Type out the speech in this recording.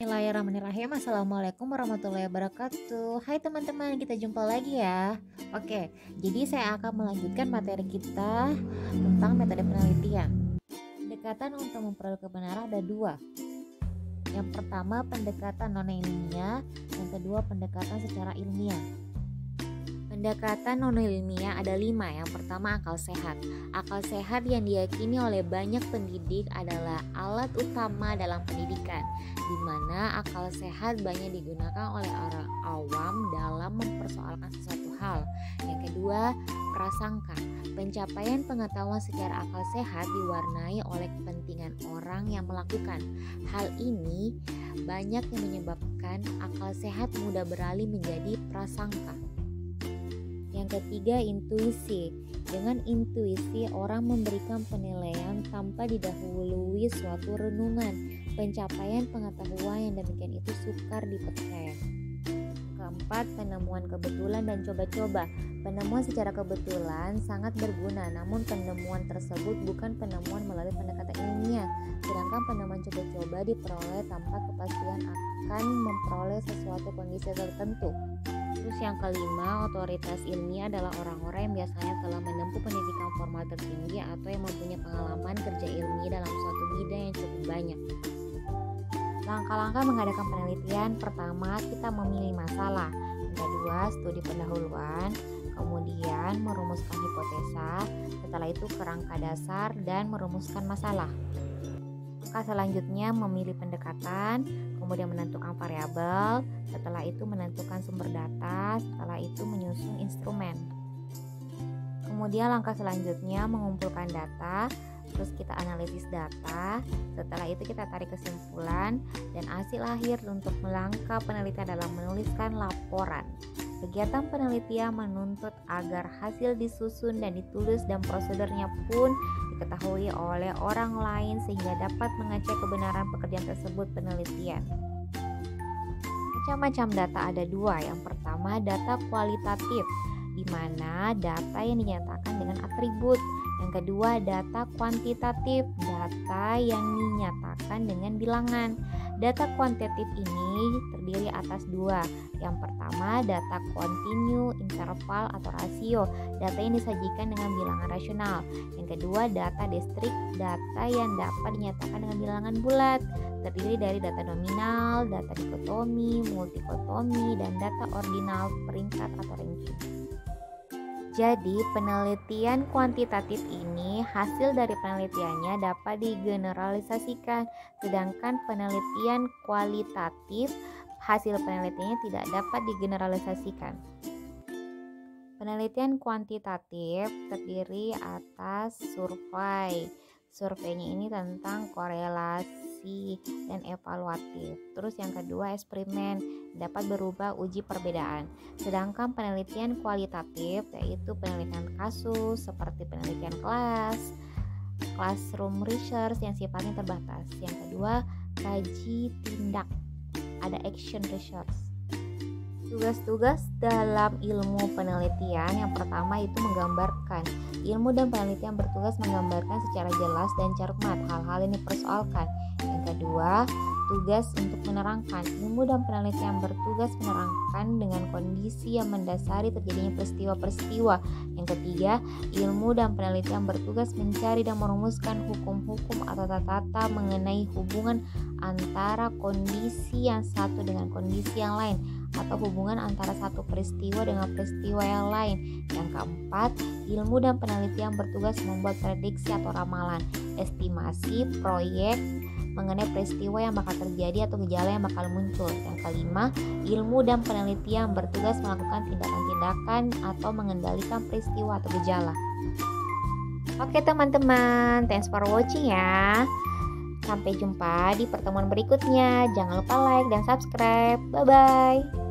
Bismillahirrahmanirrahim. Assalamualaikum warahmatullahi wabarakatuh. Hai teman-teman, kita jumpa lagi ya. Oke, jadi saya akan melanjutkan materi kita tentang metode penelitian. Pendekatan untuk memperoleh kebenaran ada dua. Yang pertama pendekatan non-ilmiah, yang kedua pendekatan secara ilmiah. Pendekatan non-ilmiah ada 5. Yang pertama akal sehat. Akal sehat yang diyakini oleh banyak pendidik adalah alat utama dalam pendidikan, di mana akal sehat banyak digunakan oleh orang awam dalam mempersoalkan sesuatu hal. Yang kedua, prasangka. Pencapaian pengetahuan secara akal sehat diwarnai oleh kepentingan orang yang melakukan. Hal ini banyak yang menyebabkan akal sehat mudah beralih menjadi prasangka. Yang ketiga, intuisi. Dengan intuisi, orang memberikan penilaian tanpa didahului suatu renungan. Pencapaian pengetahuan yang demikian itu sukar dipercaya. Keempat, penemuan kebetulan dan coba-coba. Penemuan secara kebetulan sangat berguna, namun penemuan tersebut bukan penemuan melalui pendekatan ilmiah. Sedangkan penemuan coba-coba diperoleh tanpa kepastian akan memperoleh sesuatu kondisi tertentu. Terus yang kelima, otoritas ilmiah adalah orang-orang yang biasanya telah menempuh pendidikan formal tertinggi atau yang mempunyai pengalaman kerja ilmiah dalam suatu bidang yang cukup banyak. Langkah-langkah mengadakan penelitian: pertama, kita memilih masalah. Yang kedua, studi pendahuluan. Kemudian merumuskan hipotesa. Setelah itu kerangka dasar dan merumuskan masalah. Langkah selanjutnya memilih pendekatan, kemudian menentukan variabel, setelah itu menentukan sumber data, setelah itu menyusun instrumen. Kemudian langkah selanjutnya mengumpulkan data, terus kita analisis data, setelah itu kita tarik kesimpulan dan hasil akhir untuk melangkah penelitian dalam menuliskan laporan. Kegiatan penelitian menuntut agar hasil disusun dan ditulis dan prosedurnya pun diketahui oleh orang lain sehingga dapat mengecek kebenaran pekerjaan tersebut penelitian. Macam-macam data ada 2. Yang pertama, data kualitatif, di mana data yang dinyatakan dengan atribut. Yang kedua, data kuantitatif, data yang dinyatakan dengan bilangan. Data kuantitatif ini terdiri atas 2. Yang pertama, data kontinu, interval atau rasio, data yang disajikan dengan bilangan rasional. Yang kedua, data distrik, data yang dapat dinyatakan dengan bilangan bulat, terdiri dari data nominal, data dikotomi, multikotomi, dan data ordinal peringkat atau ranking. Jadi penelitian kuantitatif ini hasil dari penelitiannya dapat digeneralisasikan, sedangkan penelitian kualitatif hasil penelitiannya tidak dapat digeneralisasikan. Penelitian kuantitatif terdiri atas survei. Surveinya ini tentang korelasi dan evaluatif. Terus yang kedua, eksperimen, dapat berubah uji perbedaan. Sedangkan penelitian kualitatif yaitu penelitian kasus seperti penelitian classroom research yang sifatnya terbatas. Yang kedua, kaji tindak, ada action research. Tugas-tugas dalam ilmu penelitian yang pertama itu menggambarkan. Ilmu dan penelitian bertugas menggambarkan secara jelas dan cermat hal-hal yang dipersoalkan. Yang kedua, tugas untuk menerangkan. Ilmu dan penelitian bertugas menerangkan dengan kondisi yang mendasari terjadinya peristiwa-peristiwa. Yang ketiga, ilmu dan penelitian bertugas mencari dan merumuskan hukum-hukum atau tata-tata mengenai hubungan antara kondisi yang satu dengan kondisi yang lain, atau hubungan antara satu peristiwa dengan peristiwa yang lain. Yang keempat, ilmu dan penelitian bertugas membuat prediksi atau ramalan, estimasi, proyek mengenai peristiwa yang bakal terjadi atau gejala yang bakal muncul. Yang kelima, ilmu dan penelitian bertugas melakukan tindakan-tindakan atau mengendalikan peristiwa atau gejala. Oke teman-teman, thanks for watching ya. Sampai jumpa di pertemuan berikutnya. Jangan lupa like dan subscribe. Bye-bye.